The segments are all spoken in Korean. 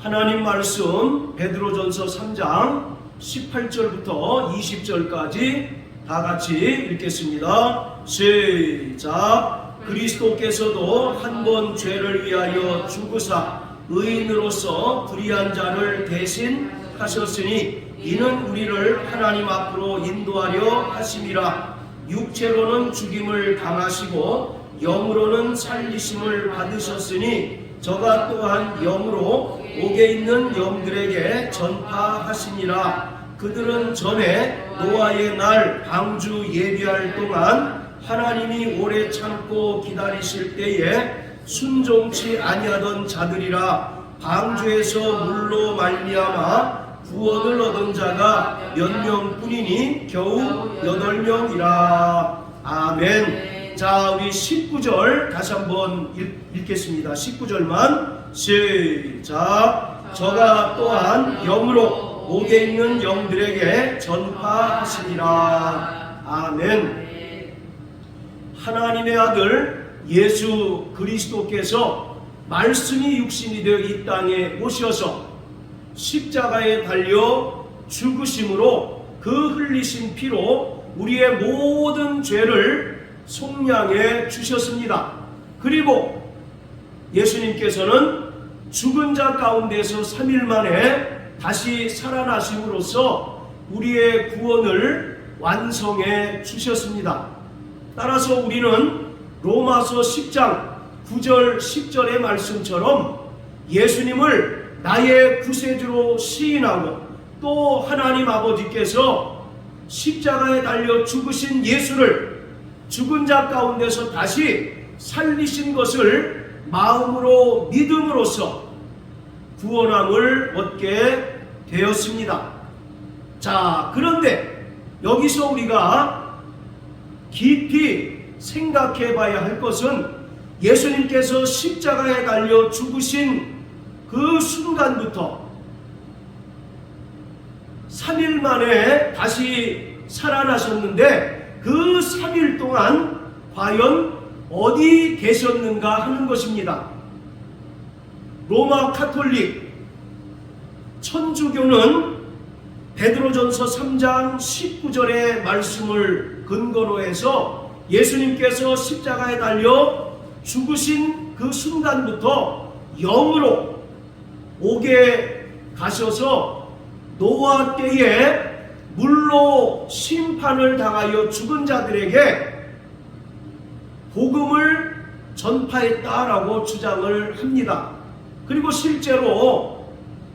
하나님 말씀 베드로전서 3장 18절부터 20절까지 다 같이 읽겠습니다. 시작. 그리스도께서도 한 번 죄를 위하여 죽으사 의인으로서 불의한 자를 대신하셨으니 이는 우리를 하나님 앞으로 인도하려 하심이라. 육체로는 죽임을 당하시고 영으로는 살리심을 받으셨으니 저가 또한 영으로 옥에 있는 영들에게 전파하시니라. 그들은 전에 노아의 날 방주 예비할 동안 하나님이 오래 참고 기다리실 때에 순종치 아니하던 자들이라. 방주에서 물로 말미암아 구원을 얻은 자가 몇 명뿐이니 겨우 8명이라. 아멘. 자, 우리 19절 다시 한번 읽겠습니다. 19절만 시작. 저가 또한 영으로 옥에 있는 영들에게 전파하시니라. 아멘. 하나님의 아들 예수 그리스도께서 말씀이 육신이 되어 이 땅에 오셔서 십자가에 달려 죽으심으로 그 흘리신 피로 우리의 모든 죄를 속량해 주셨습니다. 그리고 예수님께서는 죽은 자 가운데서 3일 만에 다시 살아나심으로써 우리의 구원을 완성해 주셨습니다. 따라서 우리는 로마서 10장 9절 10절의 말씀처럼 예수님을 나의 구세주로 시인하고 또 하나님 아버지께서 십자가에 달려 죽으신 예수를 죽은 자 가운데서 다시 살리신 것을 마음으로 믿음으로써 구원함을 얻게 되었습니다. 자, 그런데 여기서 우리가 깊이 생각해 봐야 할 것은 예수님께서 십자가에 달려 죽으신 그 순간부터 3일 만에 다시 살아나셨는데 그 3일 동안 과연 어디 계셨는가 하는 것입니다. 로마 카톨릭 천주교는 베드로전서 3장 19절의 말씀을 근거로 해서 예수님께서 십자가에 달려 죽으신 그 순간부터 영으로 옥에 가셔서 노아 때에 물로 심판을 당하여 죽은 자들에게 복음을 전파했다라고 주장을 합니다. 그리고 실제로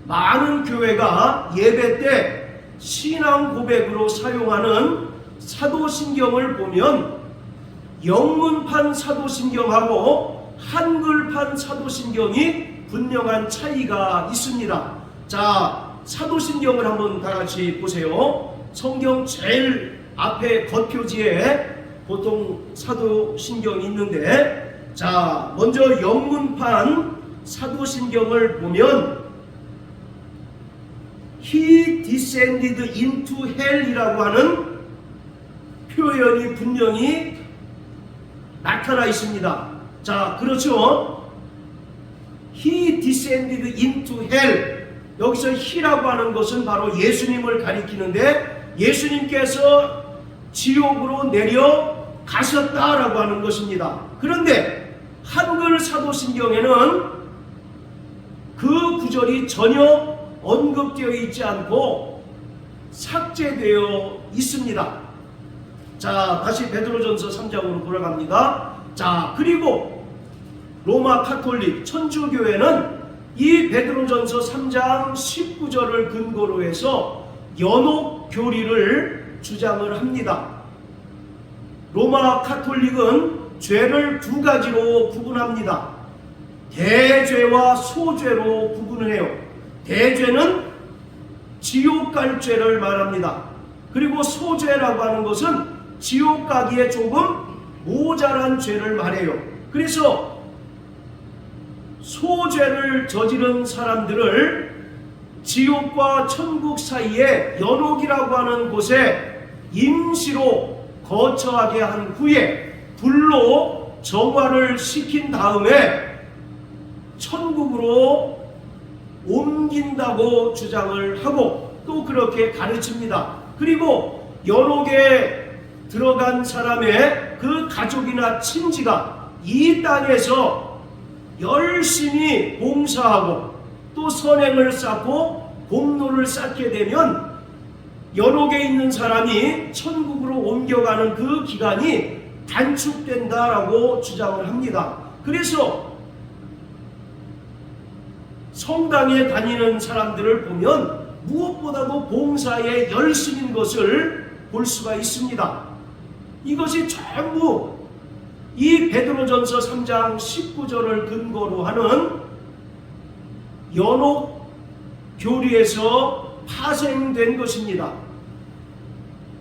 많은 교회가 예배 때 신앙 고백으로 사용하는 사도신경을 보면 영문판 사도신경하고 한글판 사도신경이 분명한 차이가 있습니다. 자, 사도신경을 한번 다 같이 보세요. 성경 제일 앞에 겉표지에 보통 사도신경이 있는데, 자, 먼저 영문판 사도신경을 보면 He descended into hell이라고 하는 표현이 분명히 나타나 있습니다. 자, 그렇죠? He descended into hell. 여기서 he라고 하는 것은 바로 예수님을 가리키는데 예수님께서 지옥으로 내려가셨다라고 하는 것입니다. 그런데 한글 사도신경에는 그 구절이 전혀 언급되어 있지 않고 삭제되어 있습니다. 자, 다시 베드로전서 3장으로 돌아갑니다. 자, 그리고 로마 카톨릭 천주교회는 이 베드로전서 3장 19절을 근거로 해서 연옥 교리를 주장을 합니다. 로마 카톨릭은 죄를 두 가지로 구분합니다. 대죄와 소죄로 구분을 해요. 대죄는 지옥 갈 죄를 말합니다. 그리고 소죄라고 하는 것은 지옥 가기에 조금 모자란 죄를 말해요. 그래서 소죄를 저지른 사람들을 지옥과 천국 사이에 연옥이라고 하는 곳에 임시로 거처하게 한 후에 불로 정화를 시킨 다음에 천국으로 옮긴다고 주장을 하고 또 그렇게 가르칩니다. 그리고 연옥에 들어간 사람의 그 가족이나 친지가 이 땅에서 열심히 봉사하고 또 선행을 쌓고 공로를 쌓게 되면 연옥에 있는 사람이 천국으로 옮겨가는 그 기간이 단축된다라고 주장을 합니다. 그래서 성당에 다니는 사람들을 보면 무엇보다도 봉사에 열심인 것을 볼 수가 있습니다. 이것이 전부 이 베드로전서 3장 19절을 근거로 하는 연옥 교리에서 파생된 것입니다.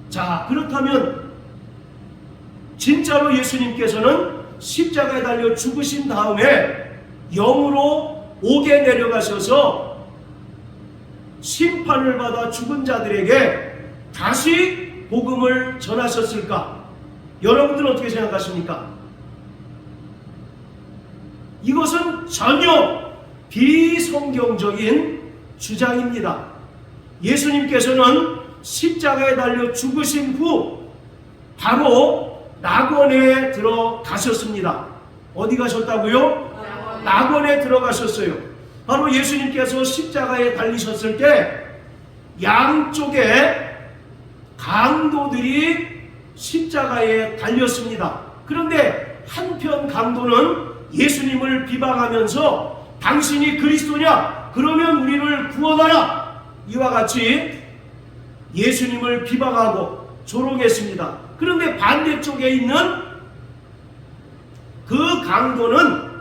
자, 그렇다면 진짜로 예수님께서는 십자가에 달려 죽으신 다음에 영으로 옥에 내려가셔서 심판을 받아 죽은 자들에게 다시 복음을 전하셨을까? 여러분들은 어떻게 생각하십니까? 이것은 전혀 비성경적인 주장입니다. 예수님께서는 십자가에 달려 죽으신 후 바로 낙원에 들어가셨습니다. 어디 가셨다고요? 낙원에 들어가셨어요. 바로 예수님께서 십자가에 달리셨을 때 양쪽에 강도들이 십자가에 달렸습니다. 그런데 한편 강도는 예수님을 비방하면서 당신이 그리스도냐? 그러면 우리를 구원하라! 이와 같이 예수님을 비방하고 조롱했습니다. 그런데 반대쪽에 있는 그 강도는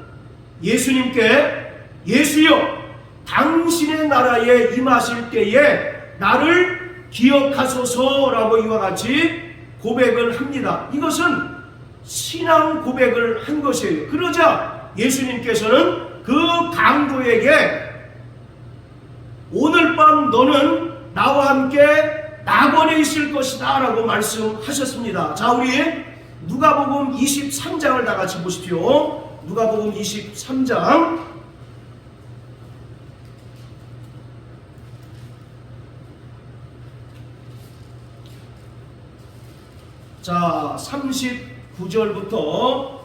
예수님께 예수여 당신의 나라에 임하실 때에 나를 기억하소서라고 이와 같이 고백을 합니다. 이것은 신앙 고백을 한 것이에요. 그러자 예수님께서는 그 강도에게 오늘 밤 너는 나와 함께 낙원에 있을 것이다 라고 말씀하셨습니다. 자, 우리 누가복음 23장을 다 같이 보십시오. 누가복음 23장 자, 39절부터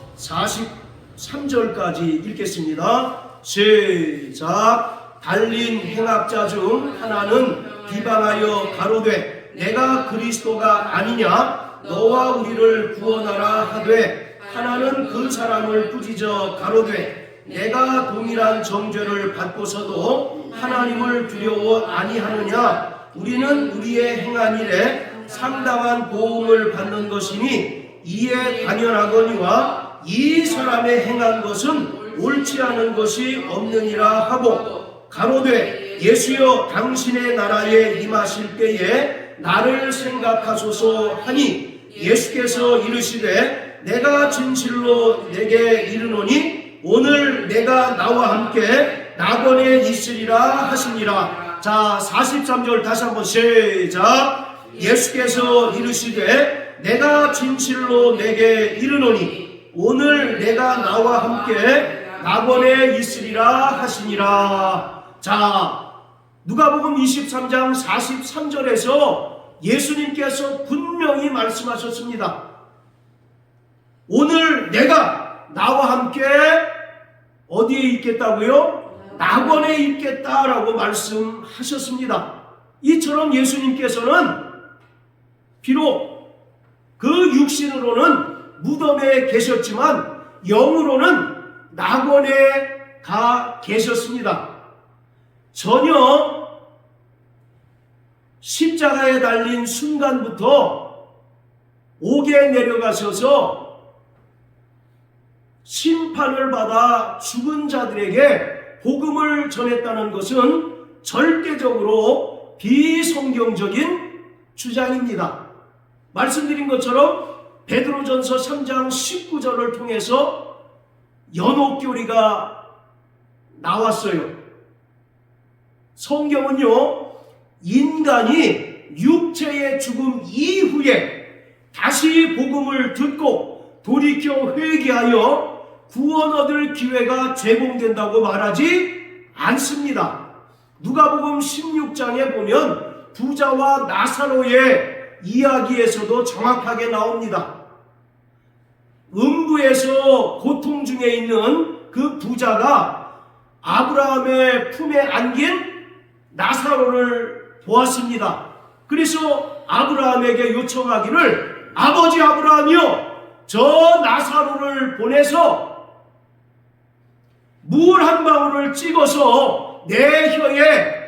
43절까지 읽겠습니다. 시작. 달린 행악자 중 하나는 비방하여 가로되 내가 그리스도가 아니냐 너와 우리를 구원하라 하되 하나는 그 사람을 꾸짖어 가로되 내가 동일한 정죄를 받고서도 하나님을 두려워 아니하느냐 우리는 우리의 행한 일에 상당한 보응을 받는 것이니 이에 당연하거니와 이 사람의 행한 것은 옳지 않은 것이 없느니라 하고 가로되 예수여 당신의 나라에 임하실 때에 나를 생각하소서 하니 예수께서 이르시되 내가 진실로 내게 이르노니 오늘 내가 나와 함께 낙원에 있으리라 하시니라. 자, 43절 다시 한번 시작. 예수께서 이르시되 내가 진실로 내게 이르노니 오늘 내가 나와 함께 낙원에 있으리라 하시니라. 자, 누가복음 23장 43절에서 예수님께서 분명히 말씀하셨습니다. 오늘 내가 나와 함께 어디에 있겠다고요? 낙원에 있겠다라고 말씀하셨습니다. 이처럼 예수님께서는 비록 그 육신으로는 무덤에 계셨지만 영으로는 낙원에 가 계셨습니다. 전혀 십자가에 달린 순간부터 옥에 내려가셔서 심판을 받아 죽은 자들에게 복음을 전했다는 것은 절대적으로 비성경적인 주장입니다. 말씀드린 것처럼 베드로전서 3장 19절을 통해서 연옥교리가 나왔어요. 성경은요, 인간이 육체의 죽음 이후에 다시 복음을 듣고 돌이켜 회개하여 구원 얻을 기회가 제공된다고 말하지 않습니다. 누가복음 16장에 보면 부자와 나사로의 이야기에서도 정확하게 나옵니다. 음부에서 고통 중에 있는 그 부자가 아브라함의 품에 안긴 나사로를 보았습니다. 그래서 아브라함에게 요청하기를, 아버지 아브라함이여, 저 나사로를 보내서 물 한 방울을 찍어서 내 혀에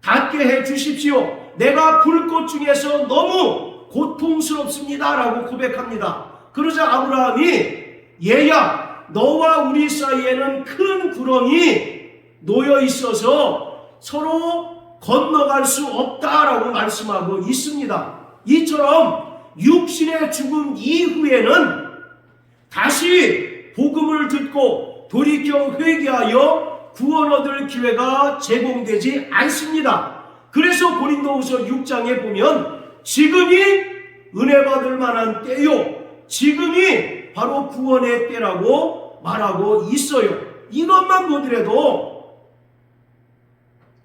닿게 해 주십시오. 내가 불꽃 중에서 너무 고통스럽습니다 라고 고백합니다. 그러자 아브라함이, 얘야, 너와 우리 사이에는 큰 구렁이 놓여 있어서 서로 건너갈 수 없다라고 말씀하고 있습니다. 이처럼 육신의 죽음 이후에는 다시 복음을 듣고 돌이켜 회개하여 구원 얻을 기회가 제공되지 않습니다. 그래서 고린도후서 6장에 보면 지금이 은혜 받을 만한 때요, 지금이 바로 구원의 때라고 말하고 있어요. 이것만 보더라도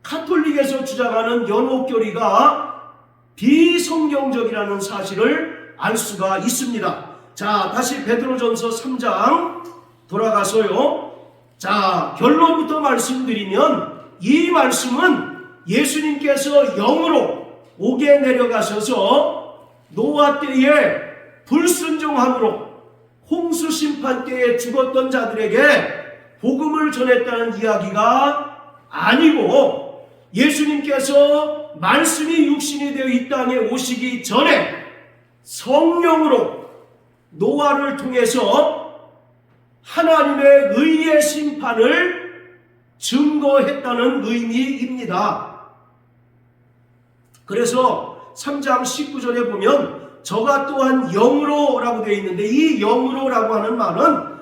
카톨릭에서 주장하는 연옥교리가 비성경적이라는 사실을 알 수가 있습니다. 자, 다시 베드로전서 3장 돌아가서요. 자, 결론부터 말씀드리면 이 말씀은 예수님께서 영으로 옥에 내려가셔서 노아 때에 불순종함으로 홍수 심판 때에 죽었던 자들에게 복음을 전했다는 이야기가 아니고, 예수님께서 말씀이 육신이 되어 이 땅에 오시기 전에 성령으로 노아를 통해서 하나님의 의의 심판을 증거했다는 의미입니다. 그래서 3장 19절에 보면 저가 또한 영으로 라고 되어 있는데, 이 영으로 라고 하는 말은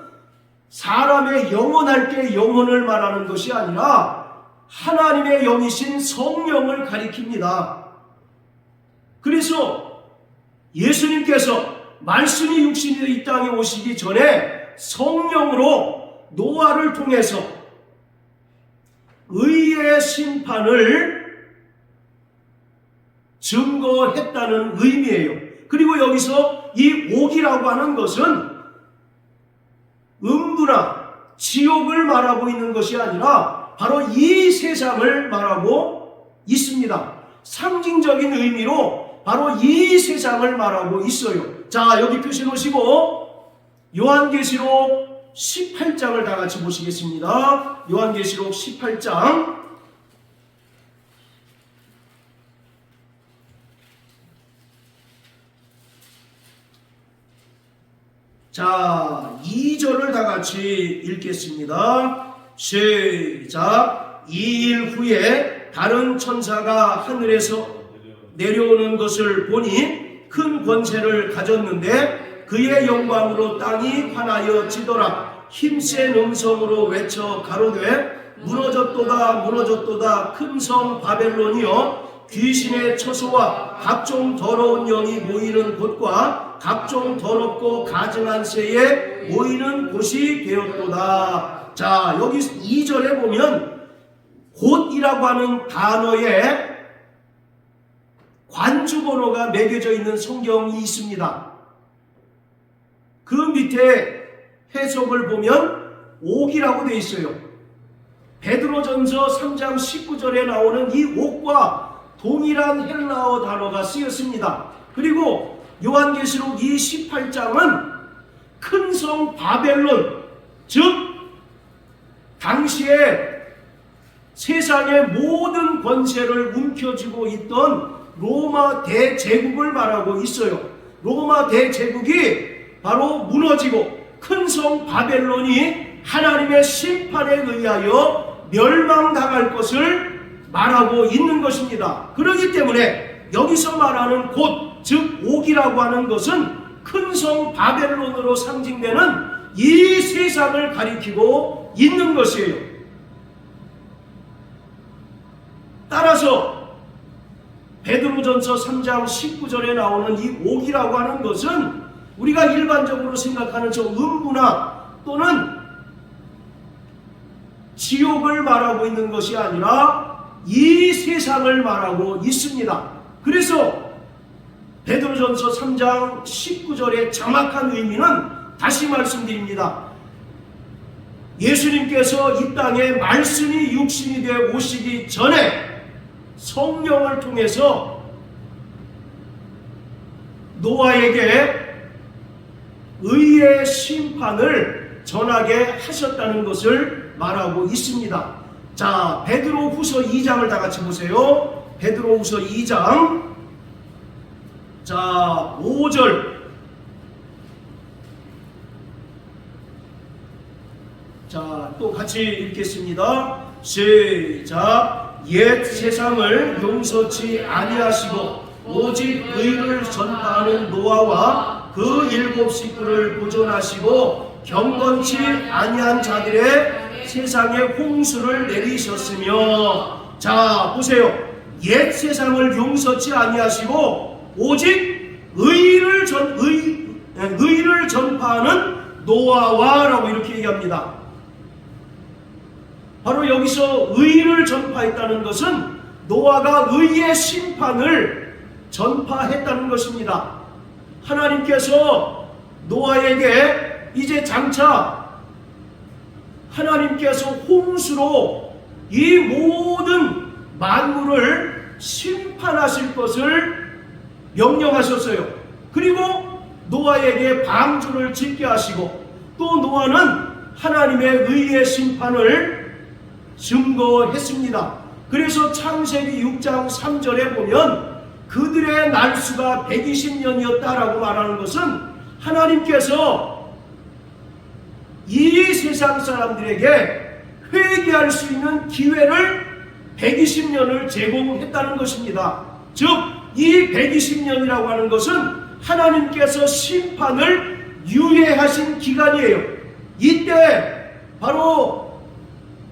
사람의 영원할 때 영혼을 말하는 것이 아니라 하나님의 영이신 성령을 가리킵니다. 그래서 예수님께서 말씀이 육신이 이 땅에 오시기 전에 성령으로 노아를 통해서 의의 심판을 증거했다는 의미예요. 그리고 여기서 이 옥이라고 하는 것은 음부나 지옥을 말하고 있는 것이 아니라 바로 이 세상을 말하고 있습니다. 상징적인 의미로 바로 이 세상을 말하고 있어요. 자, 여기 표시 놓으시고 요한계시록 18장을 다 같이 보시겠습니다. 요한계시록 18장. 자, 2절을 다 같이 읽겠습니다. 시작. 2일 후에 다른 천사가 하늘에서 내려오는 것을 보니 큰 권세를 가졌는데 그의 영광으로 땅이 환하여 지더라. 힘센 음성으로 외쳐 가로되 무너졌도다 무너졌도다 큰 성 바벨론이여, 귀신의 처소와 각종 더러운 영이 모이는 곳과 각종 더럽고 가증한 새에 모이는 곳이 되었도다. 자, 여기 2절에 보면 곧이라고 하는 단어에 관주번호가 매겨져 있는 성경이 있습니다. 그 밑에 해석을 보면 옥이라고 되어 있어요. 베드로전서 3장 19절에 나오는 이 옥과 동일한 헬라어 단어가 쓰였습니다. 그리고 요한계시록 18장은 큰 성 바벨론, 즉 당시에 세상의 모든 권세를 움켜쥐고 있던 로마 대제국을 말하고 있어요. 로마 대제국이 바로 무너지고 큰 성 바벨론이 하나님의 심판에 의하여 멸망당할 것을 말하고 있는 것입니다. 그렇기 때문에 여기서 말하는 곳, 즉 옥이라고 하는 것은 큰 성 바벨론으로 상징되는 이 세상을 가리키고 있는 것이에요. 따라서 베드로전서 3장 19절에 나오는 이 옥이라고 하는 것은 우리가 일반적으로 생각하는 저 음부나 또는 지옥을 말하고 있는 것이 아니라 이 세상을 말하고 있습니다. 그래서 베드로전서 3장 19절의 정확한 의미는 다시 말씀드립니다. 예수님께서 이 땅에 말씀이 육신이 되어 오시기 전에 성령을 통해서 노아에게 의의 심판을 전하게 하셨다는 것을 말하고 있습니다. 자, 베드로후서 2장을 다 같이 보세요. 베드로후서 2장 자 5절 자, 또 같이 읽겠습니다. 시작. 옛 세상을 용서치 아니하시고 오직 의를 전파하는 노아와 그 7 식구를 보존하시고 경건치 아니한 자들의 세상에 홍수를 내리셨으며. 자, 보세요. 옛 세상을 용서치 아니하시고 오직 의를 전파하는 노아와 라고 이렇게 얘기합니다. 바로 여기서 의를 전파했다는 것은 노아가 의의 심판을 전파했다는 것입니다. 하나님께서 노아에게 이제 장차 하나님께서 홍수로 이 모든 만물을 심판하실 것을 명령하셨어요. 그리고 노아에게 방주를 짓게 하시고 또 노아는 하나님의 의의 심판을 증거했습니다. 그래서 창세기 6장 3절에 보면 그들의 날수가 120년이었다라고 말하는 것은 하나님께서 이 세상 사람들에게 회개할 수 있는 기회를 120년을 제공했다는 것입니다. 즉, 이 120년이라고 하는 것은 하나님께서 심판을 유예하신 기간이에요. 이때 바로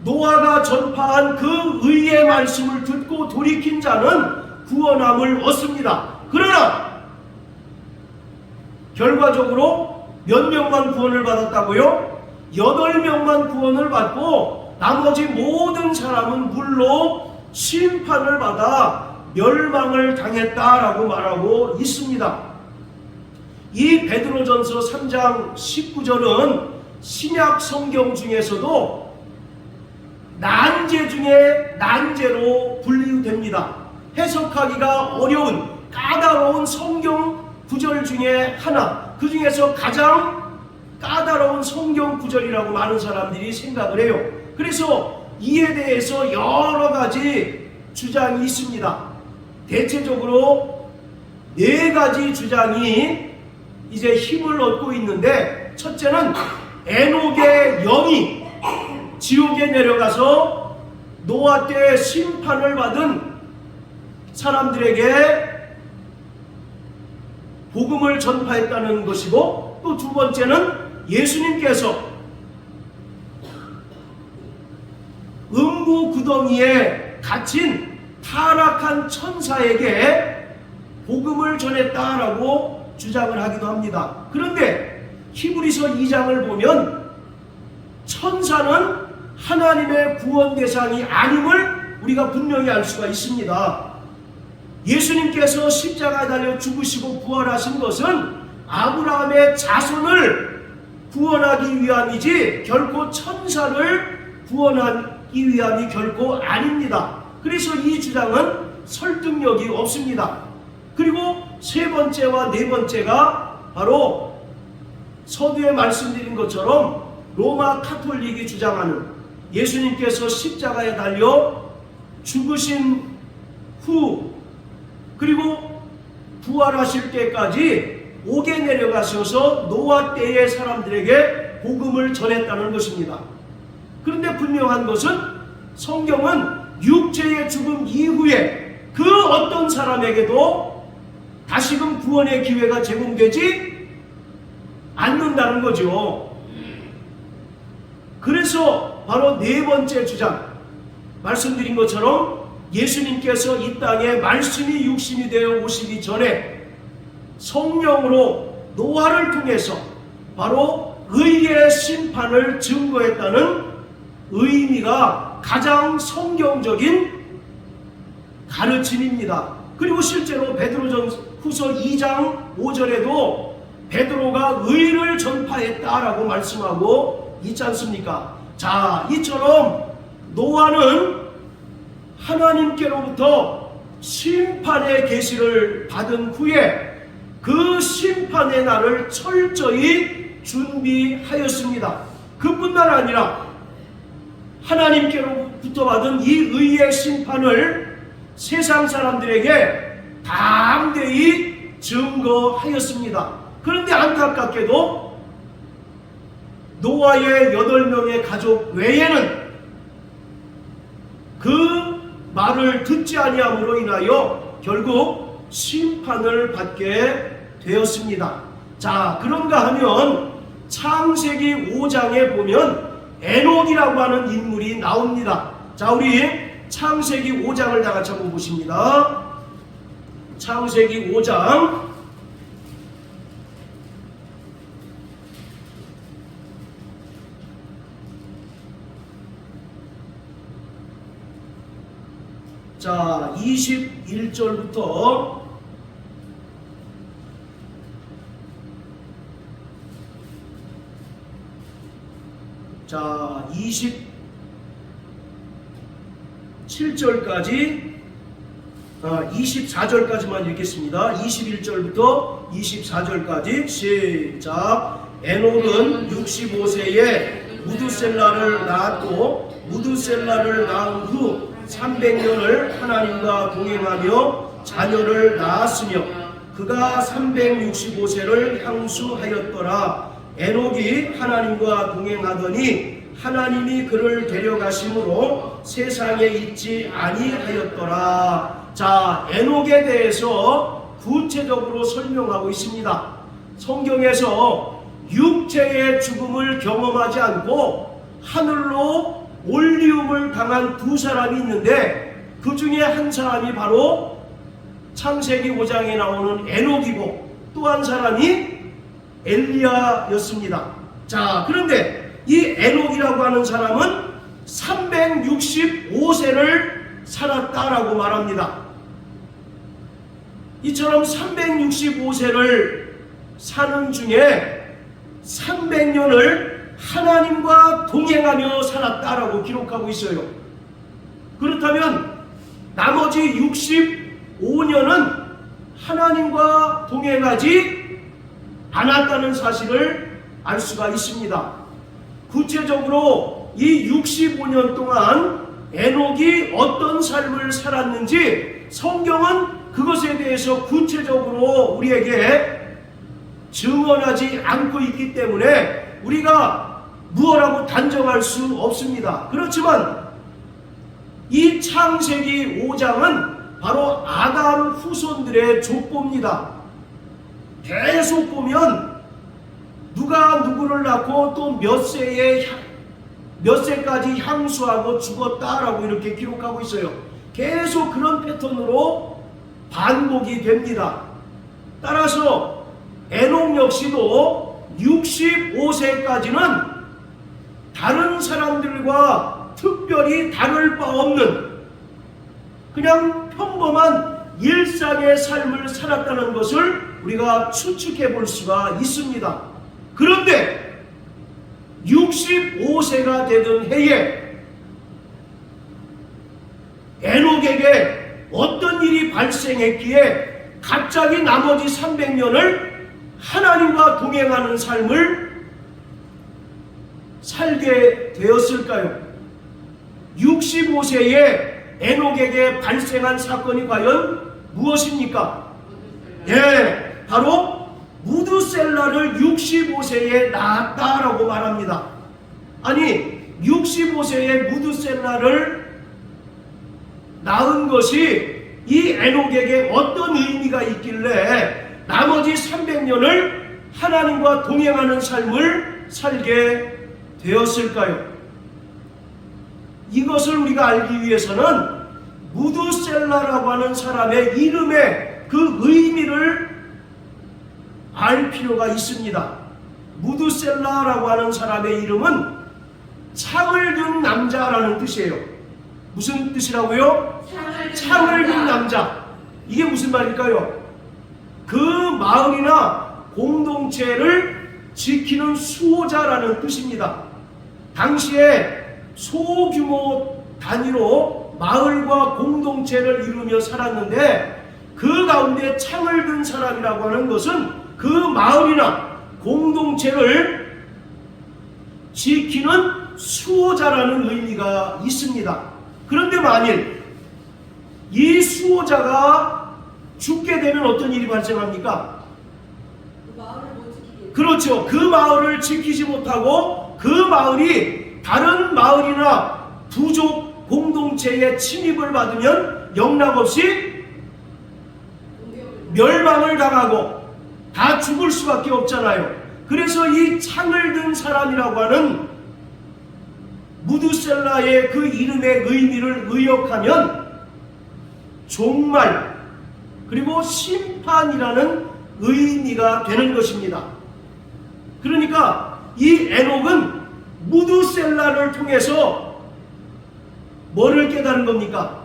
노아가 전파한 그 의의 말씀을 듣고 돌이킨 자는 구원함을 얻습니다. 그러나 결과적으로 몇 명만 구원을 받았다고요? 8명만 구원을 받고 나머지 모든 사람은 물로 심판을 받아 멸망을 당했다라고 말하고 있습니다. 이 베드로전서 3장 19절은 신약 성경 중에서도 난제 중에 난제로 분류됩니다. 해석하기가 어려운 까다로운 성경 구절 중에 하나, 그 중에서 가장 까다로운 성경 구절이라고 많은 사람들이 생각을 해요. 그래서 이에 대해서 여러 가지 주장이 있습니다. 대체적으로 4가지 주장이 이제 힘을 얻고 있는데, 첫째는 에녹의 영이 지옥에 내려가서 노아 때 심판을 받은 사람들에게 복음을 전파했다는 것이고, 또 2번째는 예수님께서 음부 구덩이에 갇힌 타락한 천사에게 복음을 전했다라고 주장을 하기도 합니다. 그런데 히브리서 2장을 보면 천사는 하나님의 구원 대상이 아님을 우리가 분명히 알 수가 있습니다. 예수님께서 십자가에 달려 죽으시고 부활하신 것은 아브라함의 자손을 구원하기 위함이지 결코 천사를 구원하기 위함이 결코 아닙니다. 그래서 이 주장은 설득력이 없습니다. 그리고 3번째와 4번째가 바로 서두에 말씀드린 것처럼 로마 카톨릭이 주장하는 예수님께서 십자가에 달려 죽으신 후 그리고 부활하실 때까지 옥에 내려가셔서 노아 때의 사람들에게 복음을 전했다는 것입니다. 그런데 분명한 것은 성경은 육체의 죽음 이후에 그 어떤 사람에게도 다시금 구원의 기회가 제공되지 않는다는 거죠. 그래서 바로 4번째 주장, 말씀드린 것처럼 예수님께서 이 땅에 말씀이 육신이 되어 오시기 전에 성령으로 노아를 통해서 바로 의의 심판을 증거했다는 의미가 가장 성경적인 가르침입니다. 그리고 실제로 베드로전후서 2장 5절에도 베드로가 의를 전파했다라고 말씀하고 있지 않습니까? 자, 이처럼 노아는 하나님께로부터 심판의 계시를 받은 후에 그 심판의 날을 철저히 준비하였습니다. 그뿐만 아니라 하나님께로부터 받은 이 의의 심판을 세상 사람들에게 담대히 증거하였습니다. 그런데 안타깝게도 노아의 8명의 가족 외에는 그 말을 듣지 아니함으로 인하여 결국 심판을 받게 되었습니다. 자, 그런가 하면 창세기 5장에 보면 에녹이라고 하는 인물이 나옵니다. 자, 우리 창세기 5장을 다 같이 한번 보십니다. 창세기 5장 자, 21절부터 자, 27절까지 24절까지만 읽겠습니다. 21절부터 24절까지 시작. 에녹은 65세에 무두셀라를 낳았고 무두셀라를 낳은 후 300년을 하나님과 동행하며 자녀를 낳았으며 그가 365세를 향수하였더라. 에녹이 하나님과 동행하더니 하나님이 그를 데려가심으로 세상에 있지 아니하였더라. 자, 에녹에 대해서 구체적으로 설명하고 있습니다. 성경에서 육체의 죽음을 경험하지 않고 하늘로 올리움을 당한 두 사람이 있는데 그 중에 한 사람이 바로 창세기 5장에 나오는 에녹이고 또 한 사람이 엘리야였습니다. 자, 그런데 이 에녹이라고 하는 사람은 365세를 살았다라고 말합니다. 이처럼 365세를 사는 중에 300년을 하나님과 동행하며 살았다라고 기록하고 있어요. 그렇다면 나머지 65년은 하나님과 동행하지 않았다는 사실을 알 수가 있습니다. 구체적으로 이 65년 동안 에녹이 어떤 삶을 살았는지 성경은 그것에 대해서 구체적으로 우리에게 증언하지 않고 있기 때문에 우리가 무엇라고 단정할 수 없습니다. 그렇지만 이 창세기 5장은 바로 아담 후손들의 족보입니다. 계속 보면 누가 누구를 낳고 또 몇 세까지 향수하고 죽었다라고 이렇게 기록하고 있어요. 계속 그런 패턴으로 반복이 됩니다. 따라서 에녹 역시도 65세까지는 다른 사람들과 특별히 다를 바 없는 그냥 평범한 일상의 삶을 살았다는 것을 우리가 추측해 볼 수가 있습니다. 그런데 65세가 되던 해에 에녹에게 어떤 일이 발생했기에 갑자기 나머지 300년을 하나님과 동행하는 삶을 살게 되었을까요? 65세에 에녹에게 발생한 사건이 과연 무엇입니까? 예, 바로 무두셀라를 65세에 낳았다라고 말합니다. 아니, 65세에 무두셀라를 낳은 것이 이 에녹에게 어떤 의미가 있길래 나머지 300년을 하나님과 동행하는 삶을 살게 되었을까요? 이것을 우리가 알기 위해서는 무두셀라라고 하는 사람의 이름의 그 의미를 알 필요가 있습니다. 무두셀라라고 하는 사람의 이름은 창을 든 남자라는 뜻이에요. 무슨 뜻이라고요? 창을 든 남자. 이게 무슨 말일까요? 그 마을이나 공동체를 지키는 수호자라는 뜻입니다. 당시에 소규모 단위로 마을과 공동체를 이루며 살았는데 그 가운데 창을 든 사람이라고 하는 것은 그 마을이나 공동체를 지키는 수호자라는 의미가 있습니다. 그런데 만일 이 수호자가 죽게 되면 어떤 일이 발생합니까? 그 마을을 못 지키게. 그렇죠. 그 마을을 지키지 못하고 그 마을이 다른 마을이나 부족 공동체의 침입을 받으면 영락없이 멸망을 당하고 다 죽을 수밖에 없잖아요. 그래서 이 창을 든 사람이라고 하는 무드셀라의 그 이름의 의미를 의역하면 종말 그리고 심판이라는 의미가 되는 것입니다. 그러니까 이 에녹은 무드셀라를 통해서 뭐를 깨달은 겁니까?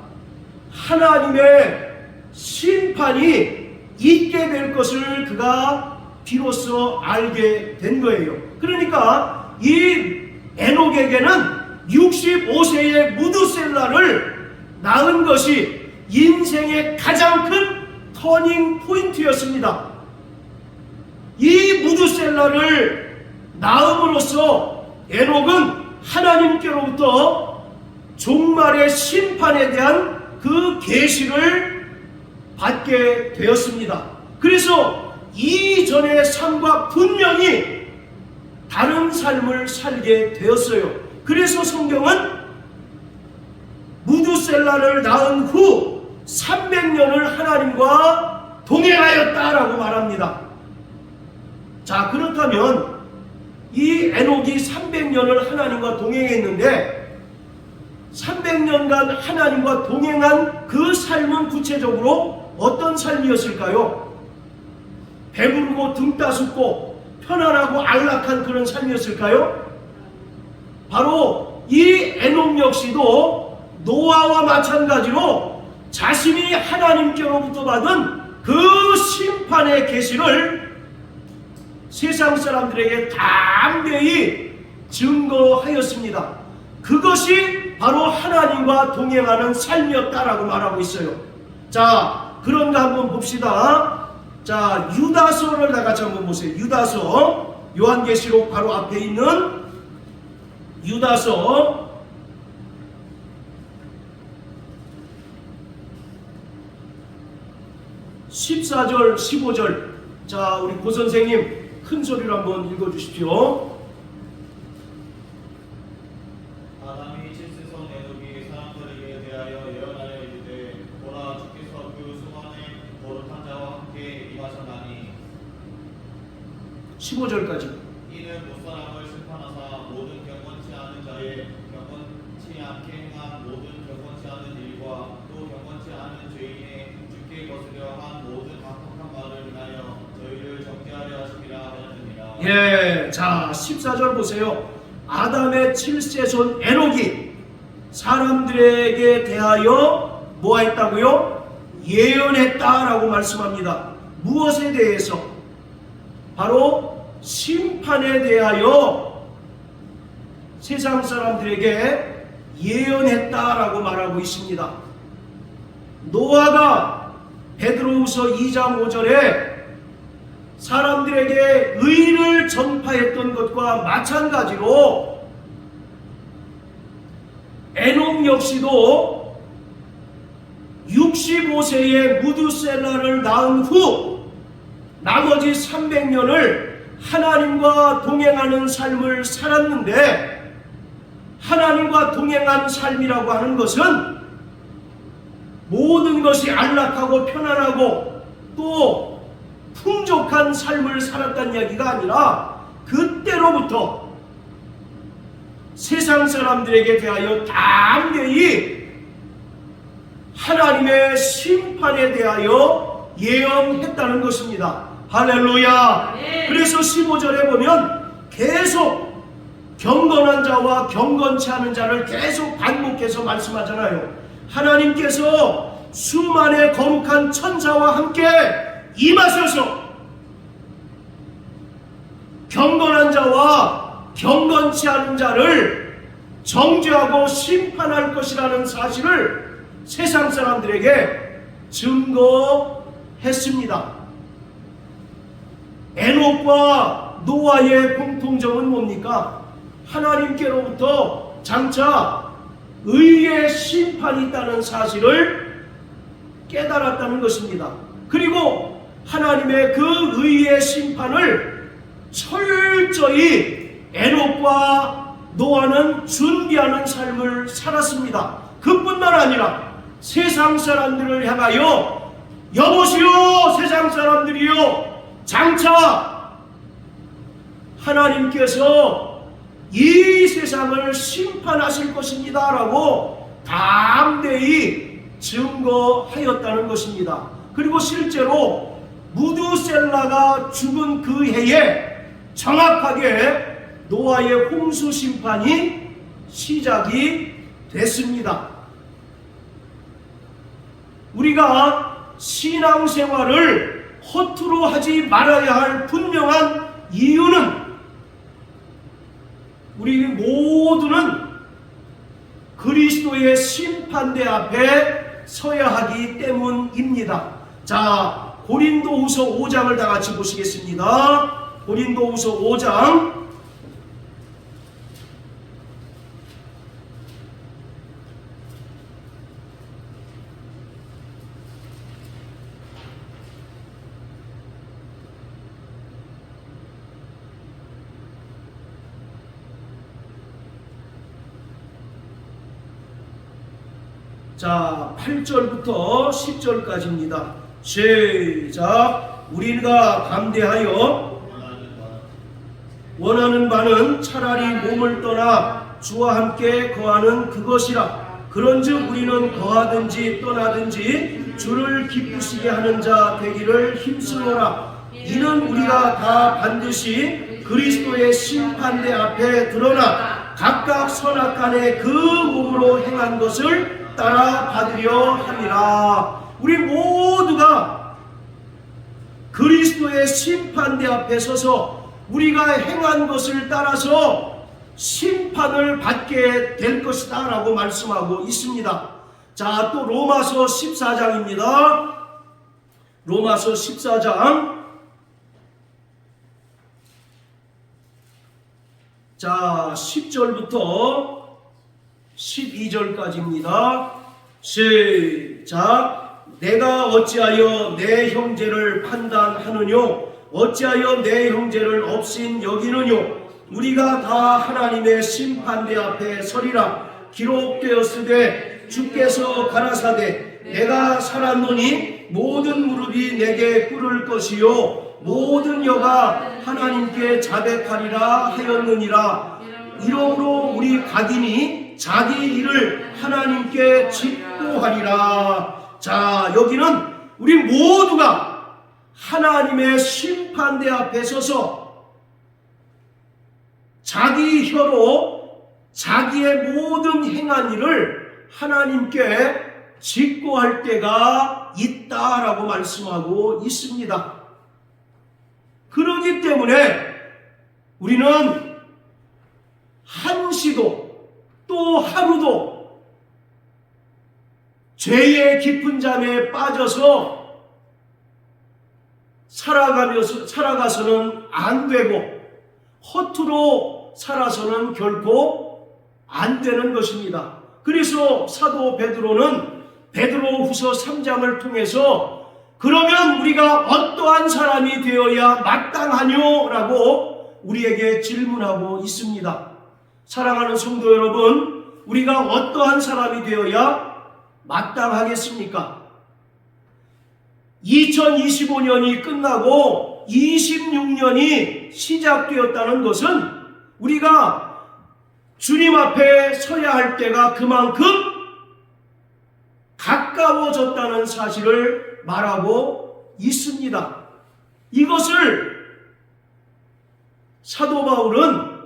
하나님의 심판이 있게 될 것을 그가 비로소 알게 된 거예요. 그러니까 이 에녹에게는 65세의 무드셀라를 낳은 것이 인생의 가장 큰 터닝 포인트였습니다. 이 무드셀라를 낳음으로써 에녹은 하나님께로부터 종말의 심판에 대한 그 계시를 받게 되었습니다. 그래서 이전의 삶과 분명히 다른 삶을 살게 되었어요. 그래서 성경은 무드셀라를 낳은 후 300년을 하나님과 동행하였다라고 말합니다. 자, 그렇다면 이 에녹이 300년을 하나님과 동행했는데 300년간 하나님과 동행한 그 삶은 구체적으로 어떤 삶이었을까요? 배부르고 등 따숩고 편안하고 안락한 그런 삶이었을까요? 바로 이 에녹 역시도 노아와 마찬가지로 자신이 하나님께로부터 받은 그 심판의 계시를 세상 사람들에게 담대히 증거하였습니다. 그것이 바로 하나님과 동행하는 삶이었다라고 말하고 있어요. 자, 그런가 한번 봅시다. 자, 유다서를 다 같이 한번 보세요. 유다서, 요한계시록 바로 앞에 있는 유다서 14절, 15절. 자, 우리 고 선생님 큰 소리로 한번 읽어주십시오. 아담이 칠세손 에녹이 사람들에게 대하여 예언하여 이르되 보라 주께서 그 수많은 거룩한 자와 함께 임하셨나니 15절까지. 이는 무사람을 심판하사 모든 경건치 않은 자의 경건치 않게 행한 모든 경건치 않은 일과 또 경건치 않은 죄인의 주께 거스려 한 모든 악독한 말을 인하여 저희를 정죄하려 하심이라 하였느니라. 예, 자 14절 보세요. 아담의 7세손 에녹이 사람들에게 대하여 뭐 했다고요? 예언했다라고 말씀합니다. 무엇에 대해서? 바로 심판에 대하여 세상 사람들에게 예언했다라고 말하고 있습니다. 노아가 베드로후서 2장 5절에 사람들에게 의를 전파했던 것과 마찬가지로 에녹 역시도 65세의 무드셀라를 낳은 후 나머지 300년을 하나님과 동행하는 삶을 살았는데, 하나님과 동행한 삶이라고 하는 것은 모든 것이 안락하고 편안하고 또 풍족한 삶을 살았다는 이야기가 아니라 그때로부터 세상 사람들에게 대하여 담대히 하나님의 심판에 대하여 예언했다는 것입니다. 할렐루야. 네. 그래서 15절에 보면 계속 경건한 자와 경건치 않은 자를 계속 반복해서 말씀하잖아요. 하나님께서 수만의 거룩한 천사와 함께 임하셔서 경건한 자와 경건치 않은 자를 정죄하고 심판할 것이라는 사실을 세상 사람들에게 증거했습니다. 에녹과 노아의 공통점은 뭡니까? 하나님께로부터 장차 의의 심판이 있다는 사실을 깨달았다는 것입니다. 그리고 하나님의 그 의의 심판을 철저히 에녹과 노아는 준비하는 삶을 살았습니다. 그뿐만 아니라 세상 사람들을 향하여 여보시오 세상 사람들이요, 장차 하나님께서 이 세상을 심판하실 것입니다 라고 담대히 증거하였다는 것입니다. 그리고 실제로 무두셀라가 죽은 그 해에 정확하게 노아의 홍수 심판이 시작이 됐습니다. 우리가 신앙생활을 허투루 하지 말아야 할 분명한 이유는 우리 모두는 그리스도의 심판대 앞에 서야 하기 때문입니다. 자, 고린도후서 5장을 다 같이 보시겠습니다. 고린도후서 5장 자, 8절부터 10절까지입니다. 시작. 우리가 감대하여 원하는 바는 차라리 몸을 떠나 주와 함께 거하는 그것이라. 그런즉 우리는 거하든지 떠나든지 주를 기쁘시게 하는 자 되기를 힘쓰노라. 이는 우리가 다 반드시 그리스도의 심판대 앞에 드러나 각각 선악간에 그 몸으로 행한 것을 따라 받으려 함이라. 우리 모두가 그리스도의 심판대 앞에 서서 우리가 행한 것을 따라서 심판을 받게 될 것이다 라고 말씀하고 있습니다. 자, 또 로마서 14장입니다. 로마서 14장 자, 10절부터 12절까지입니다. 시작. 내가 어찌하여 내 형제를 판단하느뇨? 어찌하여 내 형제를 없인 여기느뇨? 우리가 다 하나님의 심판대 앞에 서리라. 기록되었으되 주께서 가라사대 내가 살았노니 모든 무릎이 내게 꿇을 것이요 모든 여가 하나님께 자백하리라 하였느니라. 이러므로 우리 각인이 자기 일을 하나님께 직고하리라. 자, 여기는 우리 모두가 하나님의 심판대 앞에 서서 자기 혀로 자기의 모든 행한 일을 하나님께 직고할 때가 있다라고 말씀하고 있습니다. 그러기 때문에 우리는 한시도 또 하루도 죄의 깊은 잠에 빠져서 살아가서는 안 되고 허투루 살아서는 결코 안 되는 것입니다. 그래서 사도 베드로는 베드로후서 3장을 통해서 그러면 우리가 어떠한 사람이 되어야 마땅하뇨? 라고 우리에게 질문하고 있습니다. 사랑하는 성도 여러분, 우리가 어떠한 사람이 되어야 마땅하겠습니까? 2025년이 끝나고 26년이 시작되었다는 것은 우리가 주님 앞에 서야 할 때가 그만큼 가까워졌다는 사실을 말하고 있습니다. 이것을 사도 바울은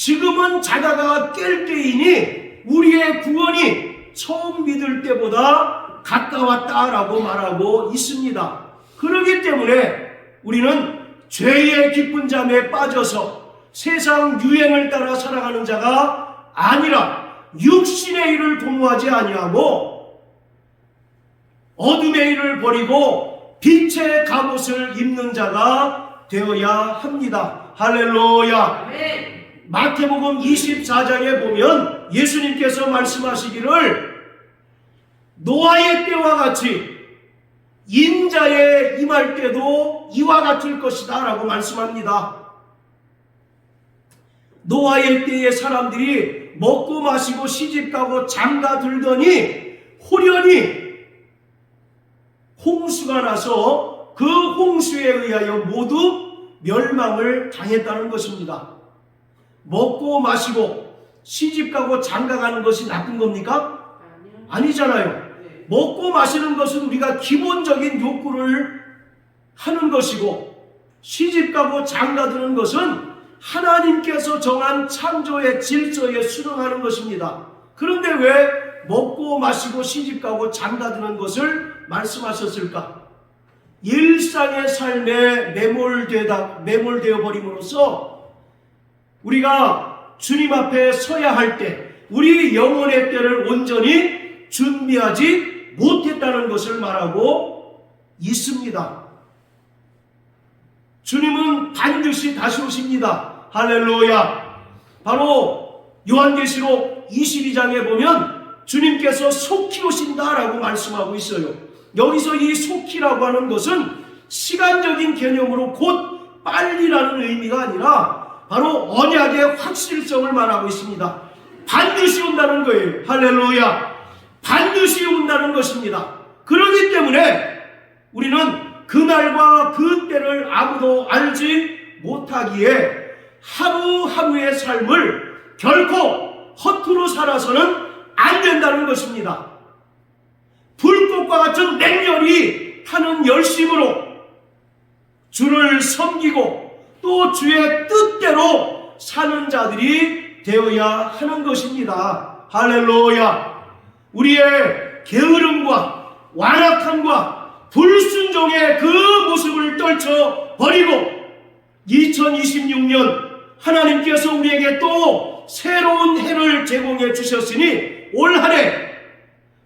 지금은 자다가 깰 때이니 우리의 구원이 처음 믿을 때보다 가까웠다라고 말하고 있습니다. 그렇기 때문에 우리는 죄의 깊은 잠에 빠져서 세상 유행을 따라 살아가는 자가 아니라 육신의 일을 도모하지 아니하고 어둠의 일을 버리고 빛의 갑옷을 입는 자가 되어야 합니다. 할렐루야. 마태복음 24장에 보면 예수님께서 말씀하시기를 노아의 때와 같이 인자의 임할 때도 이와 같을 것이다 라고 말씀합니다. 노아의 때에 사람들이 먹고 마시고 시집가고 장가 들더니 호련히 홍수가 나서 그 홍수에 의하여 모두 멸망을 당했다는 것입니다. 먹고 마시고 시집가고 장가가는 것이 나쁜 겁니까? 아니잖아요. 먹고 마시는 것은 우리가 기본적인 욕구를 하는 것이고 시집가고 장가드는 것은 하나님께서 정한 창조의 질서에 순응하는 것입니다. 그런데 왜 먹고 마시고 시집가고 장가드는 것을 말씀하셨을까? 일상의 삶에 매몰되어 버림으로써 우리가 주님 앞에 서야 할 때 우리 영혼의 때를 온전히 준비하지 못했다는 것을 말하고 있습니다. 주님은 반드시 다시 오십니다. 할렐루야. 바로 요한계시록 22장에 보면 주님께서 속히 오신다라고 말씀하고 있어요. 여기서 이 속히라고 하는 것은 시간적인 개념으로 곧 빨리라는 의미가 아니라 바로 언약의 확실성을 말하고 있습니다. 반드시 온다는 거예요. 할렐루야. 반드시 온다는 것입니다. 그렇기 때문에 우리는 그날과 그 때를 아무도 알지 못하기에 하루하루의 삶을 결코 허투루 살아서는 안 된다는 것입니다. 불꽃과 같은 맹렬히 하는 열심으로 주를 섬기고 또 주의 뜻대로 사는 자들이 되어야 하는 것입니다. 할렐루야. 우리의 게으름과 완악함과 불순종의 그 모습을 떨쳐버리고 2026년 하나님께서 우리에게 또 새로운 해를 제공해 주셨으니 올 한 해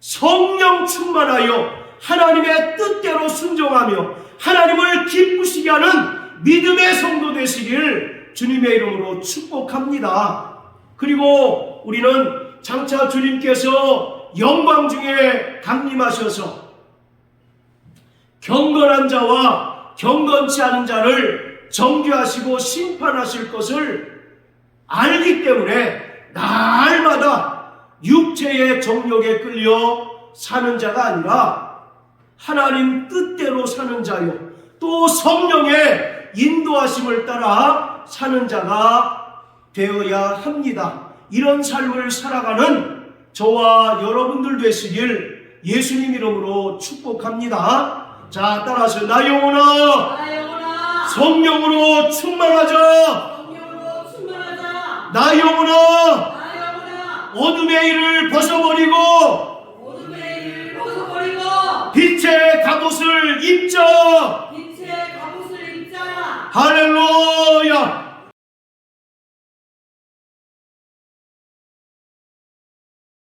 성령 충만하여 하나님의 뜻대로 순종하며 하나님을 기쁘시게 하는 믿음의 성도 되시길 주님의 이름으로 축복합니다. 그리고 우리는 장차 주님께서 영광 중에 강림하셔서 경건한 자와 경건치 않은 자를 정죄하시고 심판하실 것을 알기 때문에 날마다 육체의 정욕에 끌려 사는 자가 아니라 하나님 뜻대로 사는 자요 또 성령의 인도하심을 따라 사는 자가 되어야 합니다. 이런 삶을 살아가는 저와 여러분들 되시길 예수님 이름으로 축복합니다. 자, 따라서 나 영혼아 성령으로 충만하자. 나 영혼아 어둠의 일을 벗어버리고 빛의 갑옷을 입자. 할렐루야.